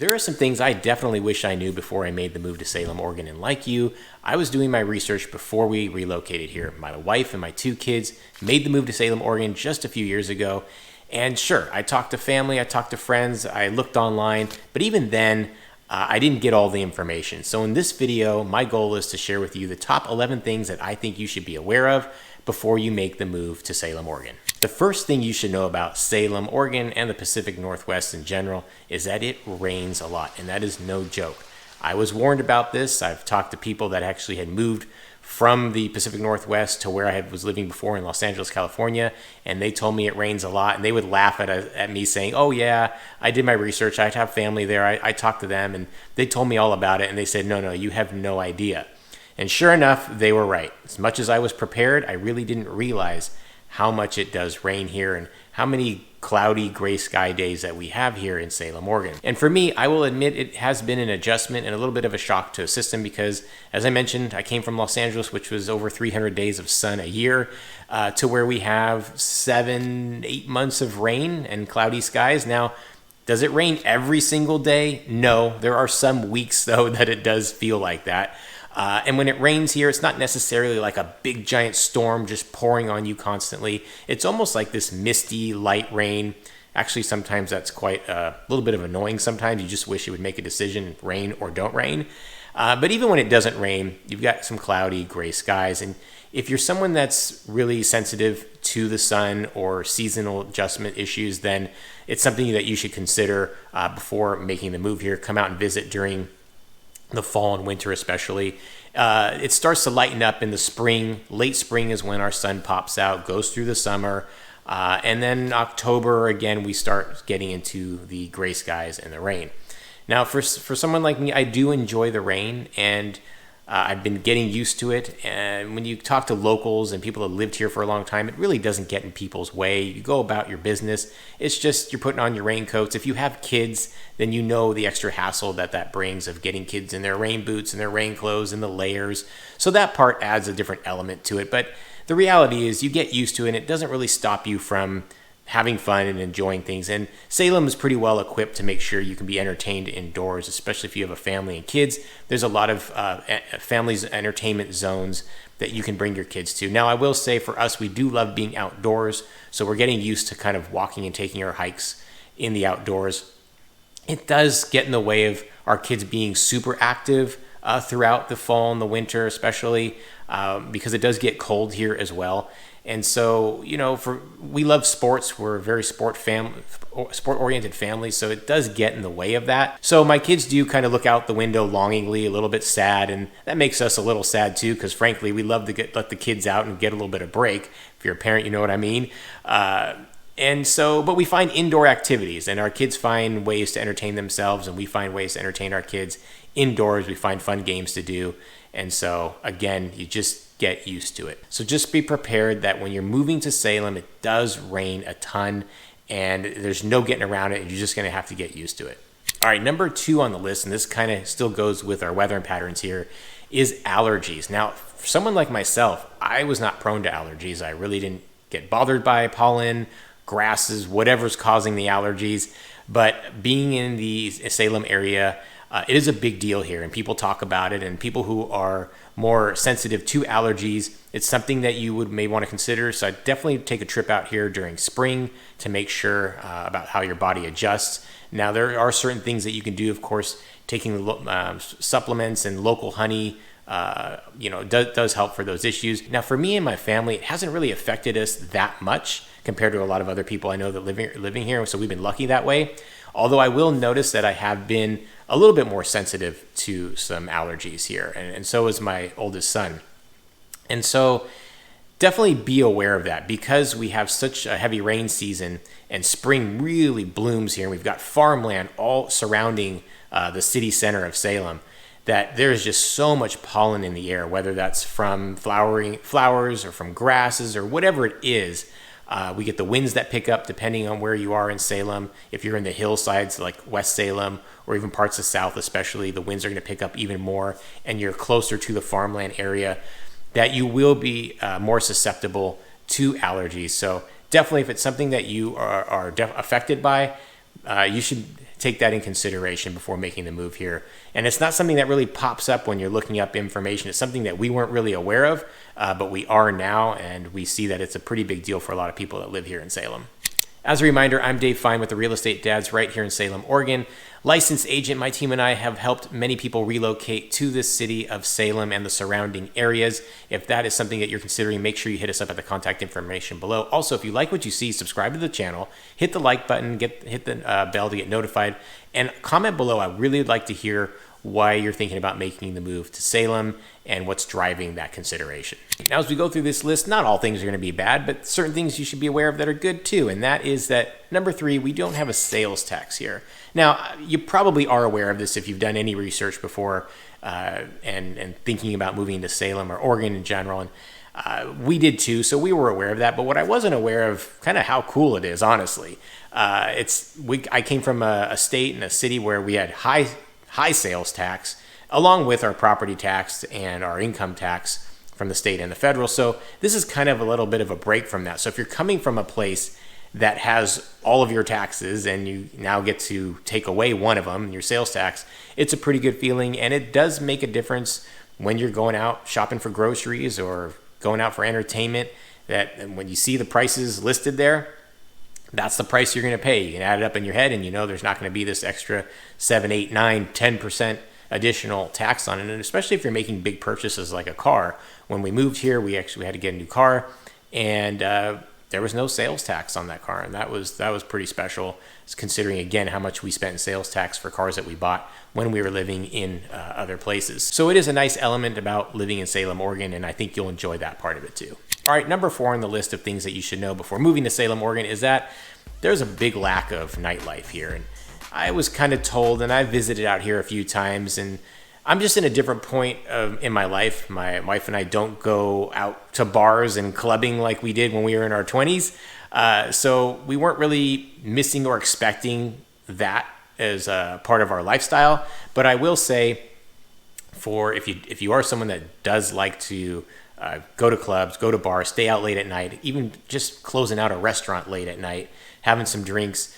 There are some things I definitely wish I knew before I made the move to Salem, Oregon. And like you, I was doing my research before we relocated here. My wife and my 2 kids made the move to Salem, Oregon just a few years ago. And sure, I talked to family, I talked to friends, I looked online, but even then, I didn't get all the information. So in this video, my goal is to share with you the top 11 things that I think you should be aware of before you make the move to Salem, Oregon. The first thing you should know about Salem, Oregon, and the Pacific Northwest in general is that it rains a lot, and that is no joke. I was warned about this. I've talked to people that actually had moved from the Pacific Northwest to where I was living before in Los Angeles, California, and they told me it rains a lot, and they would laugh at me saying, oh yeah, I did my research, I have family there, I talked to them, and they told me all about it, and they said, no, you have no idea. And sure enough, they were right. As much as I was prepared, I really didn't realize how much it does rain here and how many cloudy gray sky days that we have here in Salem, Oregon. And for me, I will admit it has been an adjustment and a little bit of a shock to a system because, as I mentioned, I came from Los Angeles, which was over 300 days of sun a year, to where we have 7-8 months of rain and cloudy skies. Now, does it rain every single day? No. There are some weeks, though, that it does feel like that. And when it rains here, it's not necessarily like a big giant storm just pouring on you constantly. It's almost like this misty light rain. Actually, sometimes that's quite a little bit of annoying. Sometimes you just wish it would make a decision, rain or don't rain. But even when it doesn't rain, you've got some cloudy gray skies. And if you're someone that's really sensitive to the sun or seasonal adjustment issues, then it's something that you should consider before making the move here. Come out and visit during the fall and winter especially. It starts to lighten up in the spring. Late spring is when our sun pops out, goes through the summer. And then October, again, we start getting into the gray skies and the rain. Now, for someone like me, I do enjoy the rain, and I've been getting used to it. And when you talk to locals and people that lived here for a long time, it really doesn't get in people's way. You go about your business. It's just you're putting on your raincoats. If you have kids, then you know the extra hassle that brings of getting kids in their rain boots and their rain clothes and the layers. So that part adds a different element to it. But the reality is you get used to it, and it doesn't really stop you from having fun and enjoying things. And Salem is pretty well equipped to make sure you can be entertained indoors, especially if you have a family and kids. There's a lot of families entertainment zones that you can bring your kids to. Now, I will say for us, we do love being outdoors, so we're getting used to kind of walking and taking our hikes in the outdoors. It does get in the way of our kids being super active throughout the fall and the winter, especially because it does get cold here as well. And so, we love sports. We're a very sport-oriented family, so it does get in the way of that. So my kids do kind of look out the window longingly, a little bit sad, and that makes us a little sad too, because frankly, we love to let the kids out and get a little bit of break. If you're a parent, you know what I mean. But we find indoor activities, and our kids find ways to entertain themselves, and we find ways to entertain our kids indoors. We find fun games to do. And so, again, you just get used to it. So just be prepared that when you're moving to Salem, it does rain a ton, and there's no getting around it, and you're just going to have to get used to it. All right, number 2 on the list, and this kind of still goes with our weather and patterns here, is allergies. Now, for someone like myself, I was not prone to allergies. I really didn't get bothered by pollen, grasses, whatever's causing the allergies. But being in the Salem area, it is a big deal here, and people talk about it, and people who are more sensitive to allergies, it's something that you may want to consider. So I'd definitely take a trip out here during spring to make sure about how your body adjusts. Now, there are certain things that you can do, of course, taking supplements and local honey does help for those issues. Now, for me and my family, it hasn't really affected us that much compared to a lot of other people I know that living here. So we've been lucky that way. Although I will notice that I have been a little bit more sensitive to some allergies here, and so is my oldest son. And so definitely be aware of that, because we have such a heavy rain season and spring really blooms here, and we've got farmland all surrounding the city center of Salem, that there's just so much pollen in the air, whether that's from flowers or from grasses or whatever it is. We get the winds that pick up depending on where you are in Salem. If you're in the hillsides like West Salem or even parts of South especially, the winds are going to pick up even more, and you're closer to the farmland area, that you will be more susceptible to allergies. So definitely, if it's something that you are affected by, you should take that in consideration before making the move here. And it's not something that really pops up when you're looking up information. It's something that we weren't really aware of, but we are now, and we see that it's a pretty big deal for a lot of people that live here in Salem. As a reminder, I'm Dave Fein with the Real Estate Dads right here in Salem, Oregon. Licensed agent, my team and I have helped many people relocate to the city of Salem and the surrounding areas. If that is something that you're considering, make sure you hit us up at the contact information below. Also, if you like what you see, subscribe to the channel, hit the like button, hit the bell to get notified, and comment below. I really would like to hear why you're thinking about making the move to Salem and what's driving that consideration. Now, as we go through this list, not all things are going to be bad, but certain things you should be aware of that are good too. And that is that number 3, we don't have a sales tax here. Now, you probably are aware of this if you've done any research before and thinking about moving to Salem or Oregon in general. And we did too, so we were aware of that. But what I wasn't aware of, kind of how cool it is, honestly. I came from a state and a city where we had high sales tax, along with our property tax and our income tax from the state and the federal. So this is kind of a little bit of a break from that. So if you're coming from a place that has all of your taxes and you now get to take away one of them, your sales tax, it's a pretty good feeling. And it does make a difference when you're going out shopping for groceries or going out for entertainment, that when you see the prices listed there, that's the price you're going to pay. You can add it up in your head and you know there's not going to be this extra 7, 8, 9, 10% additional tax on it. And especially if you're making big purchases like a car. When we moved here, we had to get a new car, and there was no sales tax on that car. And that was pretty special, considering, again, how much we spent in sales tax for cars that we bought when we were living in other places. So it is a nice element about living in Salem, Oregon, and I think you'll enjoy that part of it too. All right, number 4 on the list of things that you should know before moving to Salem, Oregon is that there's a big lack of nightlife here. And I was kind of told, and I visited out here a few times, and I'm just in a different point in my life. My wife and I don't go out to bars and clubbing like we did when we were in our 20s. So we weren't really missing or expecting that as a part of our lifestyle. But I will say, if you are someone that does like to go to clubs, go to bars, stay out late at night, even just closing out a restaurant late at night, having some drinks,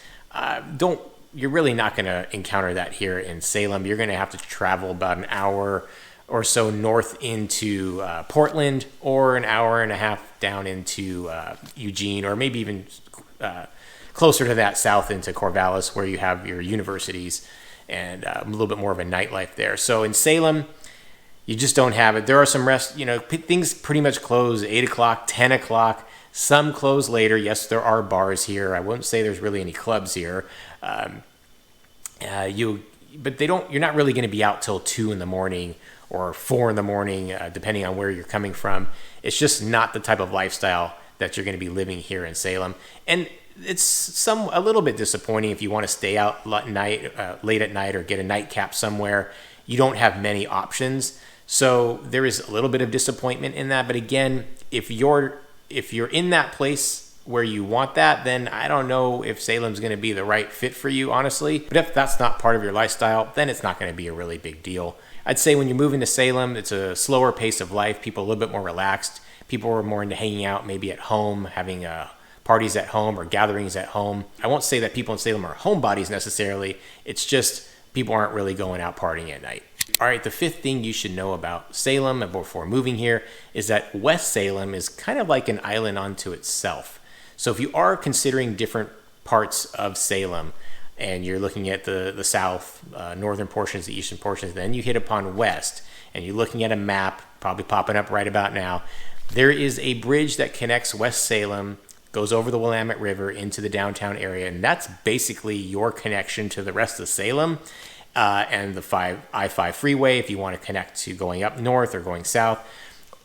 you're really not going to encounter that here in Salem. You're going to have to travel about an hour or so north into Portland, or an hour and a half down into Eugene, or maybe even closer to that south into Corvallis, where you have your universities and a little bit more of a nightlife there. So in Salem, you just don't have it. There are some things pretty much close 8 o'clock, 10 o'clock. Some close later. Yes, there are bars here. I wouldn't say there's really any clubs here. But you're not really going to be out till 2 in the morning or 4 in the morning, depending on where you're coming from. It's just not the type of lifestyle that you're going to be living here in Salem. And it's a little bit disappointing if you want to stay out late at night or get a nightcap somewhere. You don't have many options. So there is a little bit of disappointment in that. But again, if you're in that place where you want that, then I don't know if Salem's going to be the right fit for you, honestly. But if that's not part of your lifestyle, then it's not going to be a really big deal. I'd say when you move into Salem, it's a slower pace of life. People are a little bit more relaxed. People are more into hanging out, maybe at home, having parties at home or gatherings at home. I won't say that people in Salem are homebodies necessarily. It's just people aren't really going out partying at night. All right, the 5th thing you should know about Salem before moving here is that West Salem is kind of like an island unto itself. So if you are considering different parts of Salem and you're looking at the south, northern portions, the eastern portions, then you hit upon west and you're looking at a map, probably popping up right about now. There is a bridge that connects West Salem, goes over the Willamette River into the downtown area, and that's basically your connection to the rest of Salem. And the I-5 freeway if you want to connect to going up north or going south.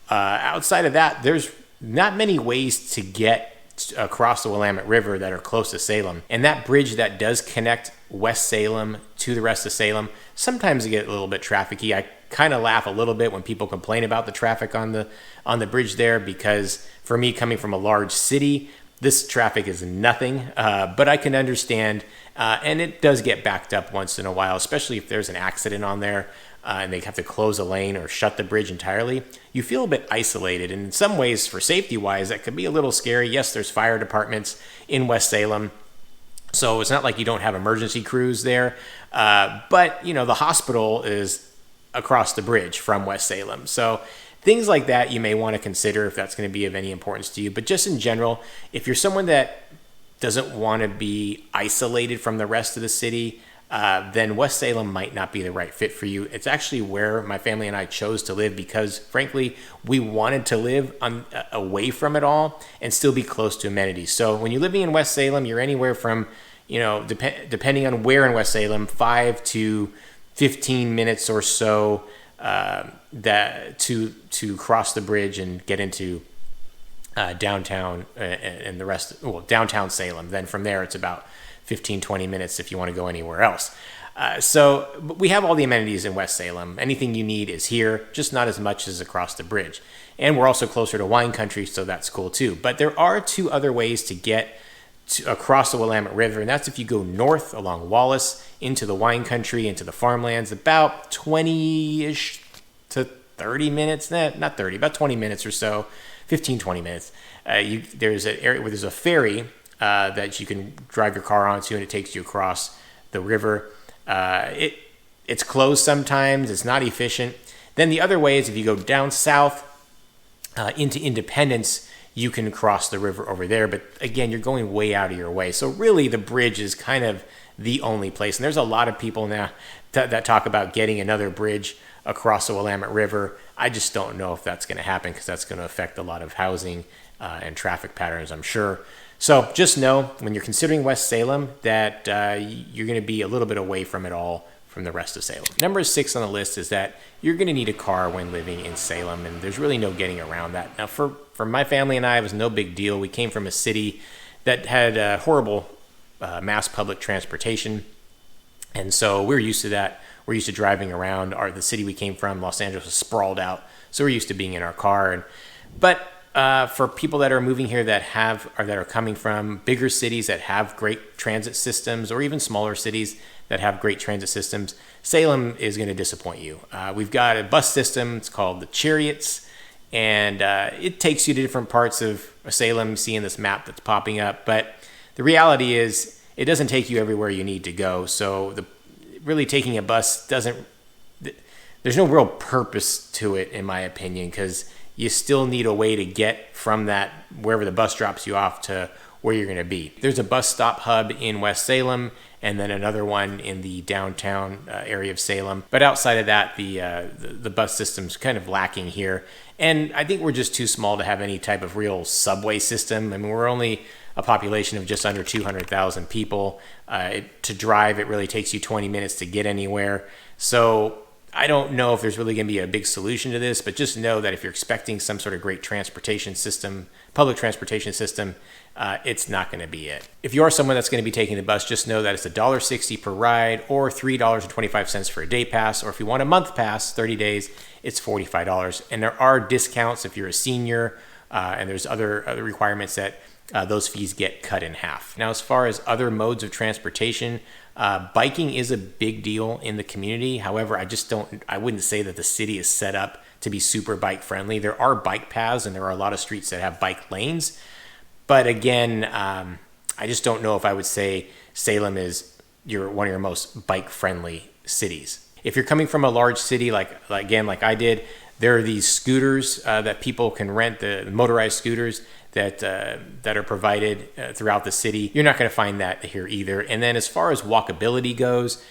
Outside of that, there's not many ways to get across the Willamette River that are close to Salem. And that bridge that does connect West Salem to the rest of Salem, sometimes it gets a little bit trafficy. I kind of laugh a little bit when people complain about the traffic on the bridge there, because for me, coming from a large city, this traffic is nothing, but I can understand, and it does get backed up once in a while, especially if there's an accident on there and they have to close a lane or shut the bridge entirely. You feel a bit isolated, and in some ways, for safety-wise, that could be a little scary. Yes, there's fire departments in West Salem, So it's not like you don't have emergency crews there. But, the hospital is across the bridge from West Salem. So things like that you may want to consider if that's going to be of any importance to you. But just in general, if you're someone that doesn't want to be isolated from the rest of the city, then West Salem might not be the right fit for you. It's actually where my family and I chose to live because, frankly, we wanted to live away from it all and still be close to amenities. So when you're living in West Salem, you're anywhere from, depending on where in West Salem, 5 to 15 minutes or so to cross the bridge and get into downtown and the rest, downtown Salem. Then from there, it's about 15, 20 minutes if you want to go anywhere else. So we have all the amenities in West Salem. Anything you need is here, just not as much as across the bridge. And we're also closer to wine country, so that's cool too. But there are two other ways to get across the Willamette River, and that's if you go north along Wallace into the wine country, into the farmlands, about 20-ish to 30 minutes, not 30, about 20 minutes or so, 15, 20 minutes. There's an area where there's a ferry that you can drive your car onto, and it takes you across the river. It's closed sometimes. It's not efficient. Then the other way is if you go down south into Independence, you can cross the river over there. But again, you're going way out of your way. So really, the bridge is kind of the only place. And there's a lot of people now that talk about getting another bridge across the Willamette River. I just don't know if that's going to happen because that's going to affect a lot of housing and traffic patterns, I'm sure. So just know when you're considering West Salem that you're going to be a little bit away from it all from the rest of Salem. Number 6 on the list is that you're going to need a car when living in Salem, and there's really no getting around that. Now, for my family and I, it was no big deal. We came from a city that had horrible mass public transportation, and so we're used to that. We're used to driving around. The city we came from, Los Angeles, was sprawled out, so we're used to being in our car. But for people that are moving here that are coming from bigger cities that have great transit systems, or even smaller cities that have great transit systems, Salem is going to disappoint you. We've got a bus system. It's called the Chariots, and it takes you to different parts of Salem. You see in this map that's popping up, but the reality is it doesn't take you everywhere you need to go. So really taking a bus there's no real purpose to it, in my opinion, because you still need a way to get from that, wherever the bus drops you off, to where you're going to be. There's a bus stop hub in West Salem, and then another one in the downtown area of Salem. But outside of that, the bus system's kind of lacking here. And I think we're just too small to have any type of real subway system. I mean, we're only a population of just under 200,000 people. To drive, it really takes you 20 minutes to get anywhere. So I don't know if there's really going to be a big solution to this, but just know that if you're expecting some sort of great transportation system, public transportation system, it's not going to be it. If you are someone that's going to be taking the bus, just know that it's $1.60 per ride or $3.25 for a day pass. Or if you want a month pass, 30 days, it's $45. And there are discounts if you're a senior, and there's other requirements that those fees get cut in half. Now, as far as other modes of transportation, biking is a big deal in the community. However, I wouldn't say that the city is set up to be super bike friendly. There are bike paths and there are a lot of streets that have bike lanes. But again, I just don't know if I would say Salem is one of your most bike friendly cities. If you're coming from a large city, like I did, there are these scooters that people can rent, the motorized scooters that are provided throughout the city. You're not going to find that here either. And then as far as walkability goes,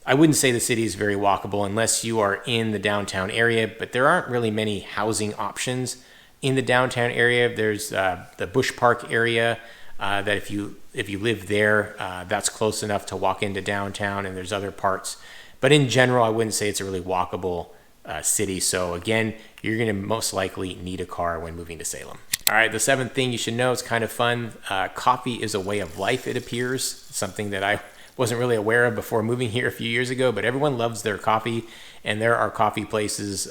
I wouldn't say the city is very walkable unless you are in the downtown area, but there aren't really many housing options in the downtown area. There's the Bush Park area that if you live there, that's close enough to walk into downtown, and there's other parts. But in general, I wouldn't say it's a really walkable city. So again, you're going to most likely need a car when moving to Salem. All right, the 7th thing you should know, it's kind of fun. Coffee is a way of life, it appears. Something that I wasn't really aware of before moving here a few years ago, but everyone loves their coffee, and there are coffee places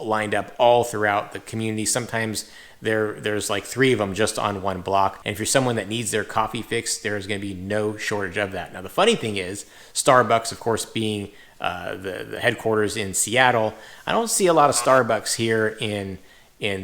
lined up all throughout the community. Sometimes there's like 3 of them just on one block. And if you're someone that needs their coffee fixed, there's going to be no shortage of that. Now, the funny thing is, Starbucks, of course, being the headquarters in Seattle, I don't see a lot of Starbucks here in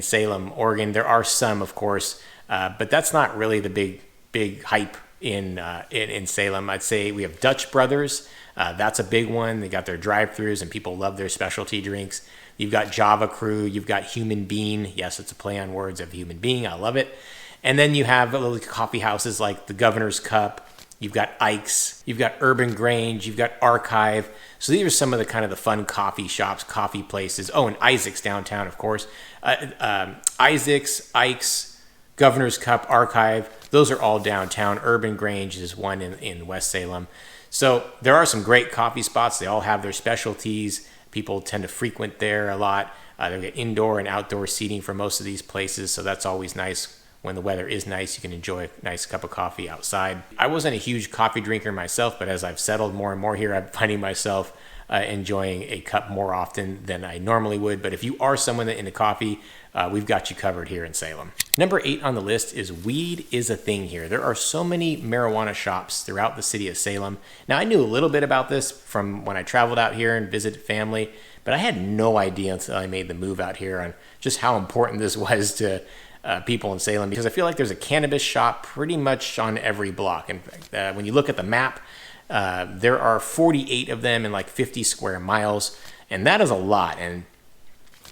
Salem, Oregon. There are some, of course, but that's not really the big hype in Salem. I'd say we have Dutch Brothers. That's a big one. They got their drive-throughs, and people love their specialty drinks. You've got Java Crew. You've got Human Bean. Yes, it's a play on words of human being. I love it. And then you have little coffee houses like the Governor's Cup. You've got Ike's. You've got Urban Grange. You've got Archive. So these are some of the kind of the fun coffee shops, coffee places. Oh, and Isaac's downtown, of course. Isaac's, Ike's, Governor's Cup, Archive. Those are all downtown. Urban Grange is one in West Salem. So there are some great coffee spots. They all have their specialties. People tend to frequent there a lot. They get indoor and outdoor seating for most of these places, so that's always nice. When the weather is nice, you can enjoy a nice cup of coffee outside. I wasn't a huge coffee drinker myself, but as I've settled more and more here, I'm finding myself enjoying a cup more often than I normally would. But if you are someone that into coffee, we've got you covered here in Salem. Number 8 on the list is weed is a thing here. There are so many marijuana shops throughout the city of Salem. Now, I knew a little bit about this from when I traveled out here and visited family, but I had no idea until I made the move out here on just how important this was to people in Salem, because I feel like there's a cannabis shop pretty much on every block. In fact, when you look at the map, there are 48 of them in like 50 square miles, and that is a lot. And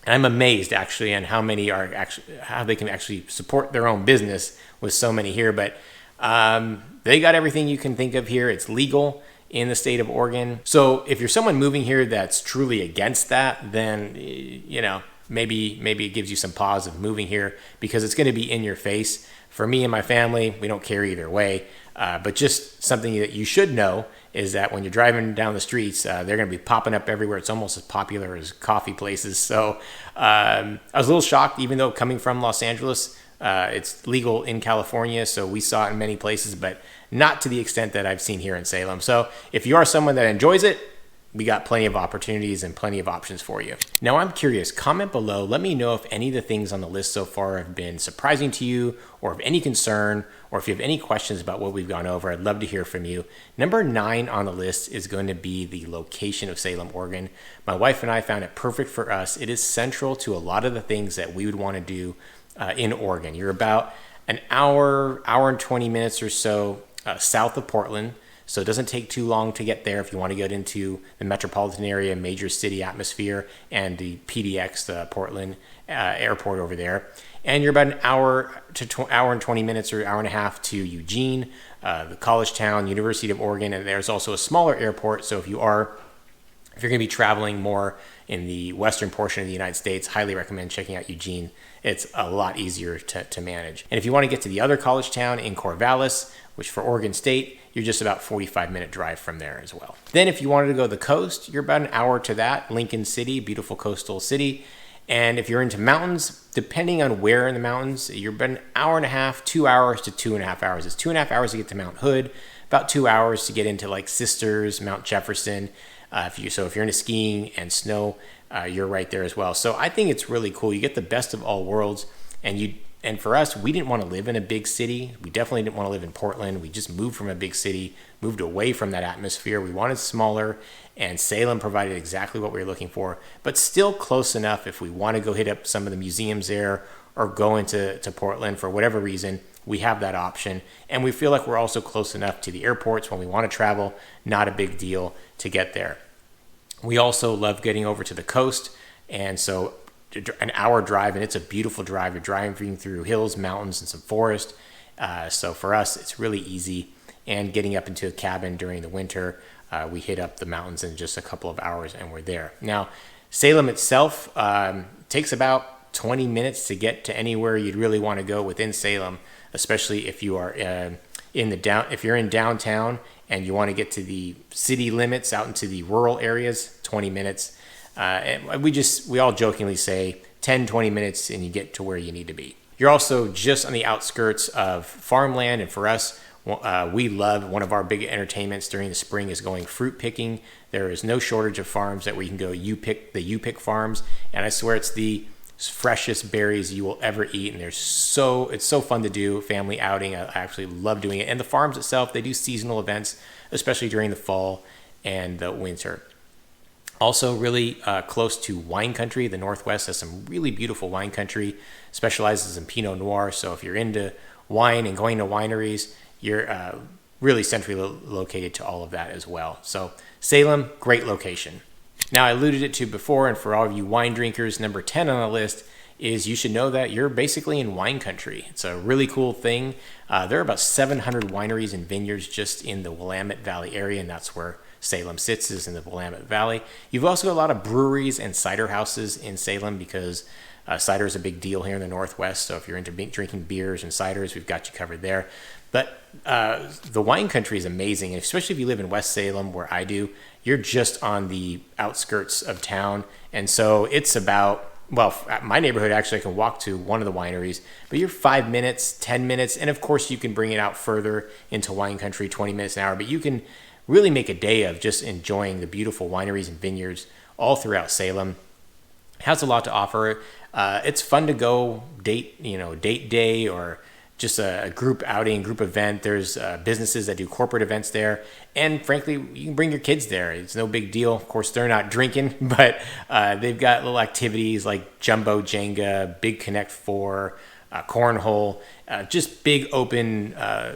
I'm amazed actually on how many are actually, how they can actually support their own business with so many here. But they got everything you can think of here. It's legal in the state of Oregon. So if you're someone moving here that's truly against that, then maybe it gives you some pause of moving here, because it's going to be in your face. For me and my family, we don't care either way. But just something that you should know is that when you're driving down the streets, they're going to be popping up everywhere. It's almost as popular as coffee places. So I was a little shocked, even though coming from Los Angeles, it's legal in California. So we saw it in many places, but not to the extent that I've seen here in Salem. So if you are someone that enjoys it, we got plenty of opportunities and plenty of options for you. Now, I'm curious, comment below. Let me know if any of the things on the list so far have been surprising to you, or of any concern, or if you have any questions about what we've gone over. I'd love to hear from you. Number 9 on the list is going to be the location of Salem, Oregon. My wife and I found it perfect for us. It is central to a lot of the things that we would want to do in Oregon. You're about an hour and 20 minutes or so south of Portland. So it doesn't take too long to get there if you want to get into the metropolitan area, major city atmosphere, and the PDX, the Portland airport over there. And you're about an hour to hour and 20 minutes or hour and a half to Eugene, the college town, University of Oregon. And there's also a smaller airport. So if you're going to be traveling more in the western portion of the United States, highly recommend checking out Eugene. It's a lot easier to manage. And if you want to get to the other college town in Corvallis, which for Oregon State, you're just about 45-minute drive from there as well. Then if you wanted to go to the coast, you're about an hour to that. Lincoln City, beautiful coastal city. And if you're into mountains, depending on where in the mountains, you're about an hour and a half, 2 hours to 2.5 hours. It's 2.5 hours to get to Mount Hood, about 2 hours to get into like Sisters, Mount Jefferson. If you're into skiing and snow, you're right there as well. So I think it's really cool. You get the best of all worlds, and for us, we didn't want to live in a big city. We definitely didn't want to live in Portland. We just moved from a big city, moved away from that atmosphere. We wanted smaller, and Salem provided exactly what we were looking for, but still close enough if we want to go hit up some of the museums there or go into Portland for whatever reason. We have that option, and we feel like we're also close enough to the airports when we want to travel. Not a big deal to get there. We also love getting over to the coast, and so an hour drive, and it's a beautiful drive. You're driving through hills, mountains, and some forest. So for us, it's really easy. And getting up into a cabin during the winter, we hit up the mountains in just a couple of hours, and we're there. Now, Salem itself takes about 20 minutes to get to anywhere you'd really want to go within Salem, especially if you are if you're in downtown and you want to get to the city limits out into the rural areas. 20 minutes. And we all jokingly say 10, 20 minutes and you get to where you need to be. You're also just on the outskirts of farmland, and for us, we love, one of our big entertainments during the spring is going fruit picking. There is no shortage of farms that we can go. You pick farms, and I swear it's the freshest berries you will ever eat, and it's so fun to do. Family outing, I actually love doing it. And the farms itself, they do seasonal events, especially during the fall and the winter. Also really close to wine country. The Northwest has some really beautiful wine country, specializes in Pinot Noir. So if you're into wine and going to wineries, you're really centrally located to all of that as well. So Salem, great location. Now, I alluded it to before, and for all of you wine drinkers, number 10 on the list is you should know that you're basically in wine country. It's a really cool thing. There are about 700 wineries and vineyards just in the Willamette Valley area, and that's where Salem sits, is in the Willamette Valley. You've also got a lot of breweries and cider houses in Salem because cider is a big deal here in the Northwest. So if you're into drinking beers and ciders, we've got you covered there. But the wine country is amazing, especially if you live in West Salem, where I do. You're just on the outskirts of town, and so it's about, well, my neighborhood, actually, I can walk to one of the wineries, but you're 5 minutes, 10 minutes, and of course you can bring it out further into wine country, 20 minutes an hour, but you can really make a day of just enjoying the beautiful wineries and vineyards all throughout Salem. It has a lot to offer. It's fun to go date day, or just a group outing, group event. There's businesses that do corporate events there. And frankly, you can bring your kids there. It's no big deal. Of course, they're not drinking, but they've got little activities like Jumbo Jenga, Big Connect 4, cornhole, just big open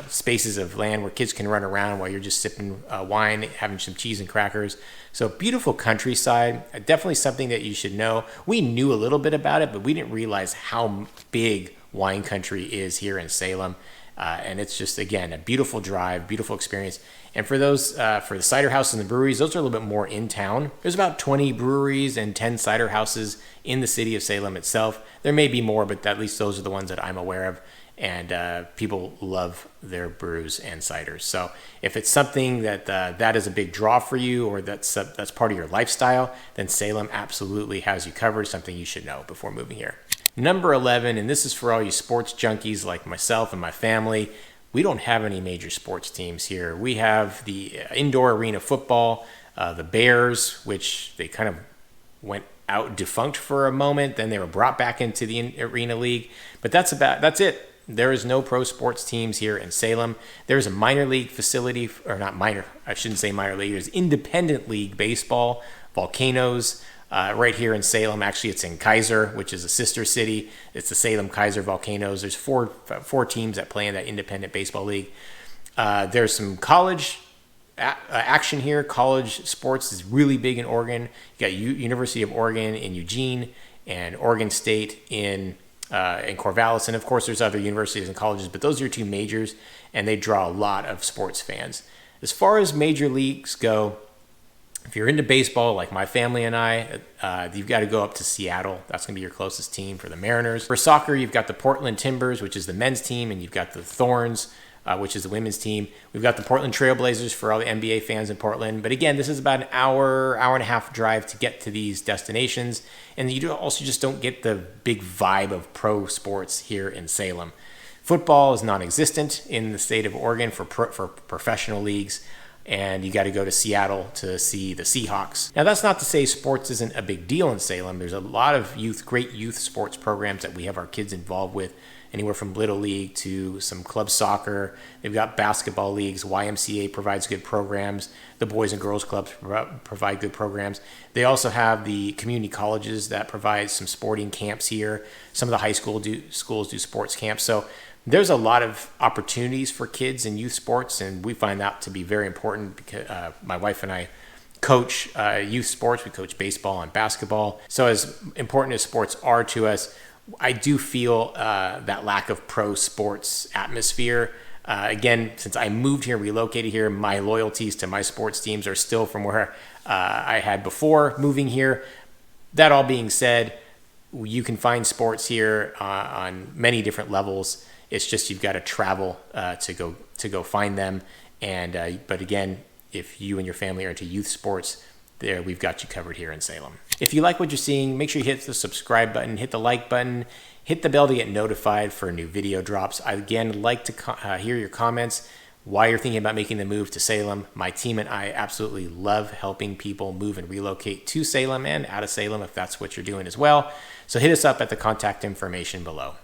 spaces of land where kids can run around while you're just sipping wine, having some cheese and crackers. So beautiful countryside, definitely something that you should know. We knew a little bit about it, but we didn't realize how big wine country is here in Salem. And it's just, again, a beautiful drive, beautiful experience. And for those, for the cider houses and the breweries, those are a little bit more in town. There's about 20 breweries and 10 cider houses in the city of Salem itself. There may be more, but at least those are the ones that I'm aware of. And people love their brews and ciders. So if it's something that that is a big draw for you, or that's part of your lifestyle, then Salem absolutely has you covered, something you should know before moving here. Number 11, and this is for all you sports junkies like myself and my family, we don't have any major sports teams here. We have the indoor arena football, the Bears, which they kind of went out defunct for a moment. Then they were brought back into the arena league. But that's it. There is no pro sports teams here in Salem. There's a minor league facility, or not minor, I shouldn't say minor league. There's independent league baseball, Volcanoes, right here in Salem. Actually, it's in Kaiser, which is a sister city. It's the Salem Kaiser Volcanoes. There's four teams that play in that independent baseball league. There's some college action here. College sports is really big in Oregon. You got University of Oregon in Eugene and Oregon State in Corvallis. And of course, there's other universities and colleges, but those are your two majors, and they draw a lot of sports fans. As far as major leagues go, if you're into baseball, like my family and I, you've got to go up to Seattle. That's going to be your closest team for the Mariners. For soccer, you've got the Portland Timbers, which is the men's team, and you've got the Thorns, which is the women's team. We've got the Portland Trailblazers for all the NBA fans in Portland. But again, this is about an hour and a half drive to get to these destinations. And you also just don't get the big vibe of pro sports here in Salem. Football is non-existent in the state of Oregon for professional leagues. And you got to go to Seattle to see the Seahawks. Now, that's not to say sports isn't a big deal in Salem. There's a lot of great youth sports programs that we have our kids involved with, anywhere from Little League to some club soccer. They've got basketball leagues. YMCA provides good programs. The Boys and Girls Clubs provide good programs. They also have the community colleges that provide some sporting camps here. Some of the high schools do sports camps. So there's a lot of opportunities for kids in youth sports, and we find that to be very important because my wife and I coach youth sports. We coach baseball and basketball. So as important as sports are to us, I do feel that lack of pro sports atmosphere. Again, since I moved here, relocated here, my loyalties to my sports teams are still from where I had before moving here. That all being said, you can find sports here on many different levels. It's just you've got to travel to go find them. And but again, if you and your family are into youth sports, there we've got you covered here in Salem. If you like what you're seeing, make sure you hit the subscribe button, hit the like button, hit the bell to get notified for new video drops. I again like to hear your comments, why you're thinking about making the move to Salem. My team and I absolutely love helping people move and relocate to Salem and out of Salem if that's what you're doing as well. So hit us up at the contact information below.